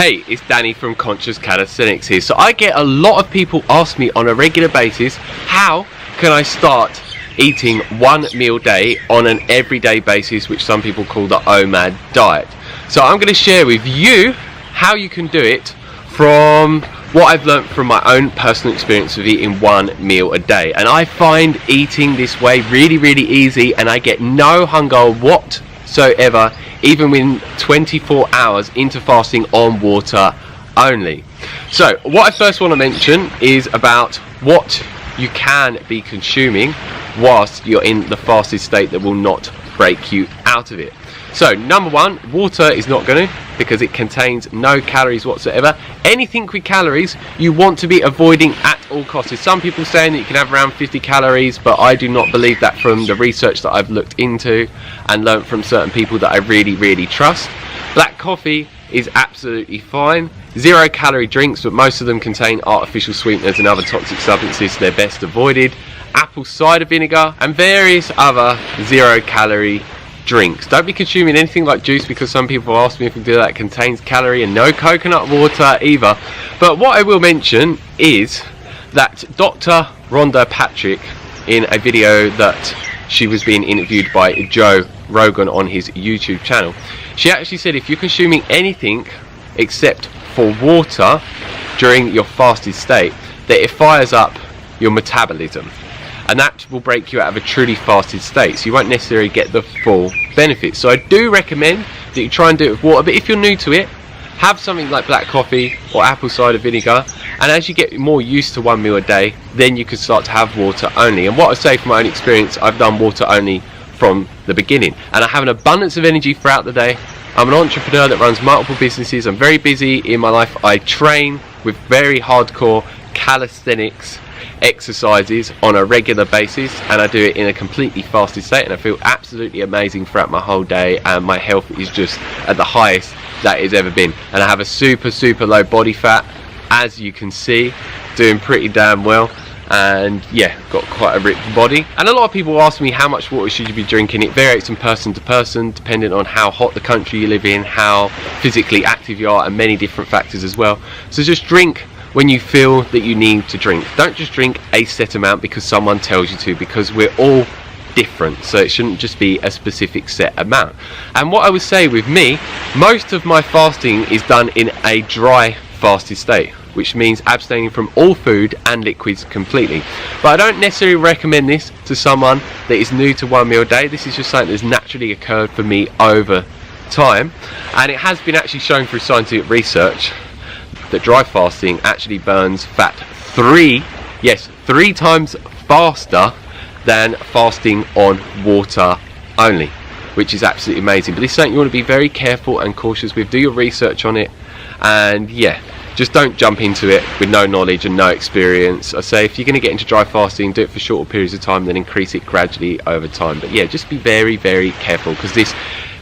Hey, it's Danny from Conscious Calisthenics here. So I get a lot of people ask me on a regular basis, how can I start eating one meal a day on an everyday basis, which some people call the OMAD diet. So I'm going to share with you how you can do it from what I've learned from my own personal experience of eating one meal a day. And I find eating this way really easy, and I get no hunger whatsoever, even when 24 hours into fasting on water only. So what I first want to mention is about what you can be consuming whilst you're in the fasted state that will not break you out of it. So number one, water is not going to, because it contains no calories whatsoever. Anything with calories you want to be avoiding at all costs. There's some people saying that you can have around 50 calories, but I do not believe that from the research that I've looked into and learned from certain people that I really trust. Black coffee is absolutely fine. 0 calorie drinks, but most of them contain artificial sweeteners and other toxic substances, so they're best avoided. Apple cider vinegar and various other 0 calorie drinks. Don't be consuming anything like juice, because some people ask me if we do that, contains calorie, and no coconut water either. But what I will mention is that Dr. Rhonda Patrick, in a video that she was being interviewed by Joe Rogan on his YouTube channel, she actually said if you're consuming anything except for water during your fasted state, that it fires up your metabolism, and that will break you out of a truly fasted state, so you won't necessarily get the full benefits. So I do recommend that you try and do it with water, but if you're new to it, have something like black coffee or apple cider vinegar, and as you get more used to one meal a day, then you can start to have water only. And what I say from my own experience, I've done water only from the beginning, and I have an abundance of energy throughout the day. I'm an entrepreneur that runs multiple businesses. I'm very busy in my life. I train with very hardcore calisthenics exercises on a regular basis, and I do it in a completely fasted state, and I feel absolutely amazing throughout my whole day, and my health is just at the highest that it's ever been. And I have a super low body fat, as you can see, doing pretty damn well. And yeah, got quite a ripped body. And a lot of people ask me how much water should you be drinking. It varies from person to person, depending on how hot the country you live in, how physically active you are, and many different factors as well. So just drink when you feel that you need to drink. Don't just drink a set amount because someone tells you to, because we're all different, so it shouldn't just be a specific set amount. And what I would say with me, most of my fasting is done in a dry fasted state, which means abstaining from all food and liquids completely. But I don't necessarily recommend this to someone that is new to one meal a day. This is just something that's naturally occurred for me over time, and it has been actually shown through scientific research that dry fasting actually burns fat 3 times faster than fasting on water only, which is absolutely amazing. But this is something you want to be very careful and cautious with. Do your research on it, and yeah, just don't jump into it with no knowledge and no experience. I say if you're going to get into dry fasting, do it for shorter periods of time, then increase it gradually over time. But yeah, just be very careful, because this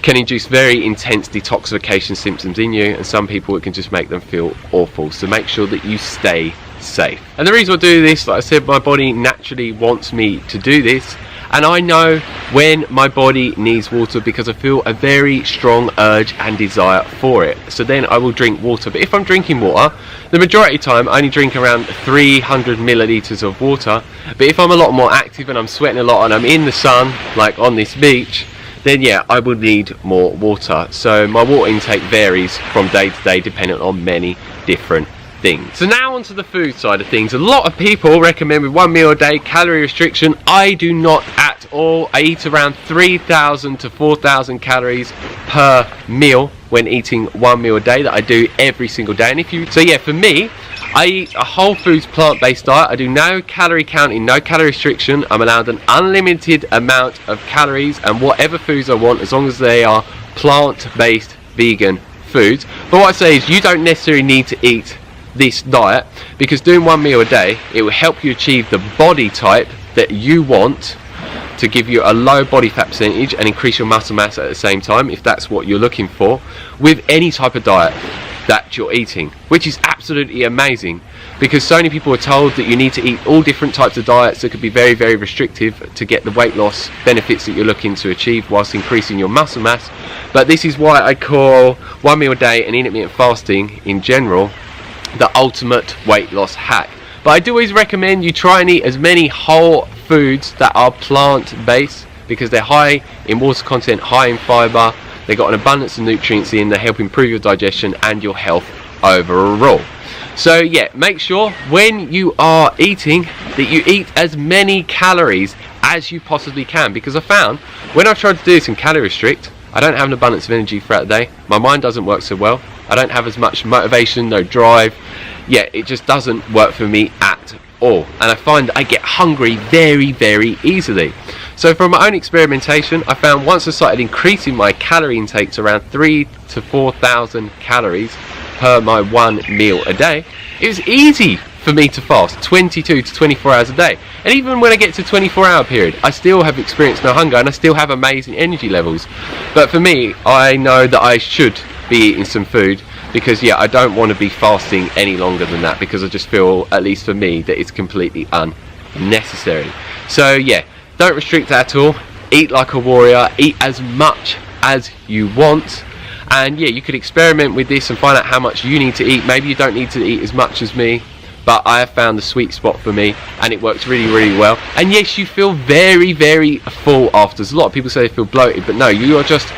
can induce very intense detoxification symptoms in you, and some people it can just make them feel awful. So make sure that you stay safe. And the reason I do this, like I said, my body naturally wants me to do this, and I know when my body needs water because I feel a very strong urge and desire for it. So then I will drink water. But if I'm drinking water, the majority of the time I only drink around 300 milliliters of water. But if I'm a lot more active and I'm sweating a lot and I'm in the sun, like on this beach, then yeah, I will need more water. So my water intake varies from day to day depending on many different things. So now onto the food side of things. A lot of people recommend with one meal a day calorie restriction. I do not at all. I eat around 3,000 to 4,000 calories per meal when eating one meal a day, that I do every single day. And so yeah, for me, I eat a whole foods plant-based diet. I do no calorie counting, no calorie restriction. I'm allowed an unlimited amount of calories and whatever foods I want, as long as they are plant-based vegan foods. But what I say is you don't necessarily need to eat this diet, because doing one meal a day, it will help you achieve the body type that you want, to give you a low body fat percentage and increase your muscle mass at the same time, if that's what you're looking for, with any type of diet. that you're eating, which is absolutely amazing, because so many people are told that you need to eat all different types of diets that could be very, very restrictive to get the weight loss benefits that you're looking to achieve whilst increasing your muscle mass. But this is why I call 1 meal a day and intermittent fasting in general the ultimate weight loss hack. But I do always recommend you try and eat as many whole foods that are plant-based, because they're high in water content, high in fibre, they've got an abundance of nutrients in, they help improve your digestion and your health overall. So yeah, make sure when you are eating that you eat as many calories as you possibly can, because I found when I've tried to do this and calorie restrict, I don't have an abundance of energy throughout the day, my mind doesn't work so well, I don't have as much motivation, no drive. Yeah, it just doesn't work for me at all, and I find that I get hungry very, very easily. So from my own experimentation, I found once I started increasing my calorie intake to around 3,000 to 4,000 calories per my 1 meal a day, it was easy for me to fast 22 to 24 hours a day. And even when I get to 24-hour period, I still have experienced no hunger and I still have amazing energy levels. But for me, I know that I should be eating some food, because yeah, I don't want to be fasting any longer than that, because I just feel, at least for me, that it's completely unnecessary. So yeah, don't restrict at all, eat like a warrior, eat as much as you want, and yeah, you could experiment with this and find out how much you need to eat. Maybe you don't need to eat as much as me, but I have found the sweet spot for me and it works really, really well. And yes, you feel very, very full afterwards. A lot of people say they feel bloated, but no, you are just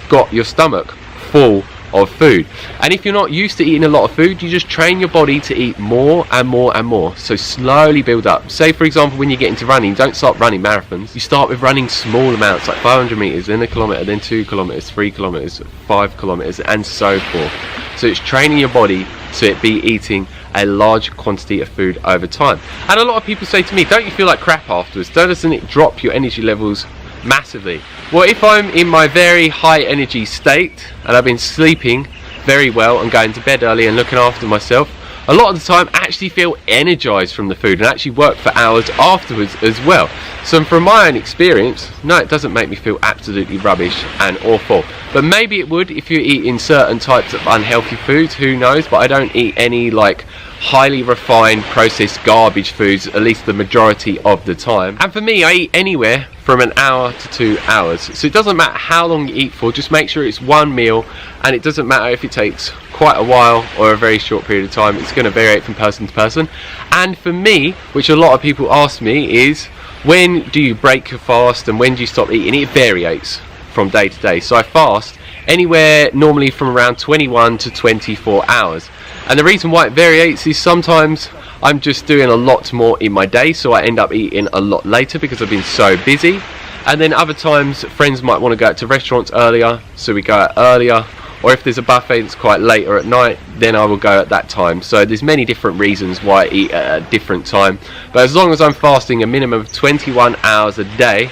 got your stomach full of food. And if you're not used to eating a lot of food, you just train your body to eat more and more and more. So slowly build up. Say for example, when you get into running, don't start running marathons. You start with running small amounts, like 500 meters, then a kilometer, then 2 kilometers, 3 kilometers, 5 kilometers, and so forth. So it's training your body to be eating a large quantity of food over time. And a lot of people say to me, don't you feel like crap afterwards? Doesn't it drop your energy levels massively? Well, if I'm in my very high energy state and I've been sleeping very well and going to bed early and looking after myself, a lot of the time I actually feel energized from the food and actually work for hours afterwards as well. So from my own experience, no, it doesn't make me feel absolutely rubbish and awful. But maybe it would if you're eating certain types of unhealthy foods, who knows. But I don't eat any like highly refined processed garbage foods, at least the majority of the time. And for me, I eat anywhere from an hour to 2 hours. So it doesn't matter how long you eat for, just make sure it's one meal, and it doesn't matter if it takes quite a while or a very short period of time. It's going to vary from person to person. And for me, which a lot of people ask me, is when do you break your fast and when do you stop eating? It varies from day to day. So I fast anywhere normally from around 21 to 24 hours. And the reason why it varies is sometimes I'm just doing a lot more in my day, so I end up eating a lot later because I've been so busy. And then other times friends might want to go out to restaurants earlier, so we go out earlier. Or if there's a buffet that's quite late or at night, then I will go at that time. So there's many different reasons why I eat at a different time. But as long as I'm fasting a minimum of 21 hours a day,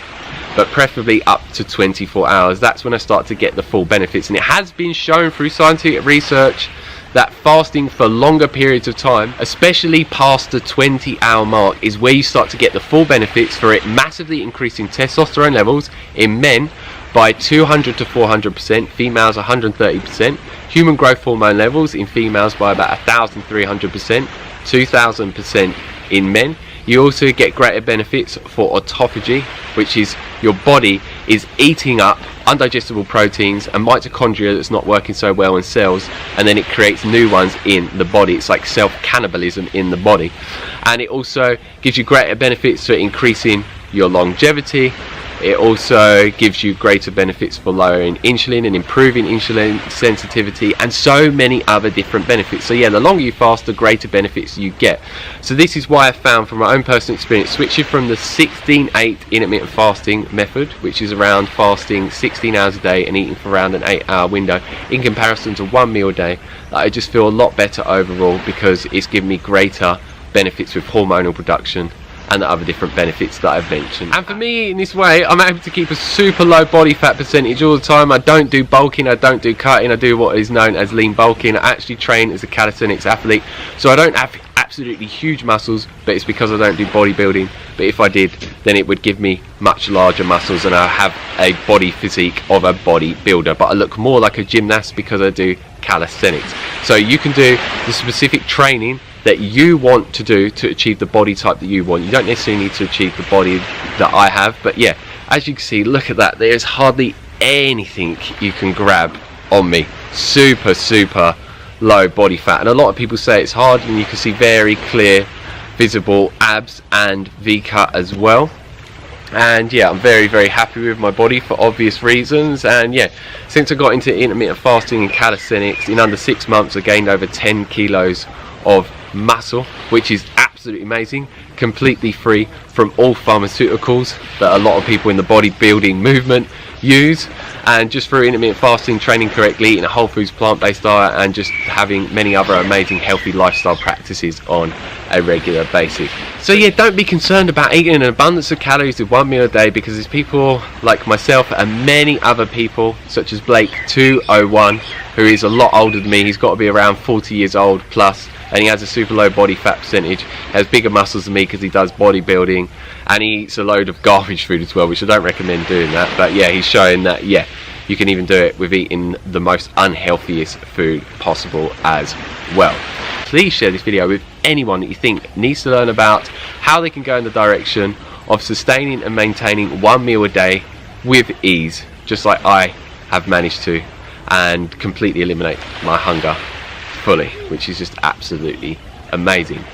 but preferably up to 24 hours, that's when I start to get the full benefits. And it has been shown through scientific research that fasting for longer periods of time, especially past the 20-hour mark, is where you start to get the full benefits for it massively increasing testosterone levels in men by 200 to 400%, females 130%, human growth hormone levels in females by about 1,300%, 2,000% in men. You also get greater benefits for autophagy, which is your body is eating up undigestible proteins and mitochondria that's not working so well in cells, and then it creates new ones in the body. It's like self-cannibalism in the body. And it also gives you greater benefits for increasing your longevity. It also gives you greater benefits for lowering insulin and improving insulin sensitivity, and so many other different benefits. So yeah, the longer you fast, the greater benefits you get. So this is why I found from my own personal experience, switching from the 16-8 intermittent fasting method, which is around fasting 16 hours a day and eating for around an 8-hour window, in comparison to one meal a day, that I just feel a lot better overall, because it's given me greater benefits with hormonal production and the other different benefits that I've mentioned. And for me, in this way, I'm able to keep a super low body fat percentage all the time. I don't do bulking, I don't do cutting, I do what is known as lean bulking. I actually train as a calisthenics athlete, so I don't have absolutely huge muscles, but it's because I don't do bodybuilding. But if I did, then it would give me much larger muscles and I have a body physique of a bodybuilder, but I look more like a gymnast because I do calisthenics. So you can do the specific training that you want to do to achieve the body type that you want. You don't necessarily need to achieve the body that I have, but yeah, as you can see, look at that, there's hardly anything you can grab on me. Super low body fat, and a lot of people say it's hard, and you can see very clear visible abs and V-cut as well. And yeah, I'm very happy with my body for obvious reasons. And yeah, since I got into intermittent fasting and calisthenics, in under 6 months I gained over 10 kilos of muscle, which is absolutely amazing, completely free from all pharmaceuticals that a lot of people in the bodybuilding movement use. And just through intermittent fasting, training correctly, eating a whole foods plant-based diet, and just having many other amazing healthy lifestyle practices on a regular basis. So yeah, don't be concerned about eating an abundance of calories with 1 meal a day, because there's people like myself and many other people such as Blake 201, who is a lot older than me. He's got to be around 40 years old plus, and he has a super low body fat percentage, has bigger muscles than me because he does bodybuilding, and he eats a load of garbage food as well, which I don't recommend doing that. But yeah, he's showing that yeah, you can even do it with eating the most unhealthiest food possible as well. Please share this video with anyone that you think needs to learn about how they can go in the direction of sustaining and maintaining 1 meal a day with ease, just like I have managed to, and completely eliminate my hunger fully, which is just absolutely amazing.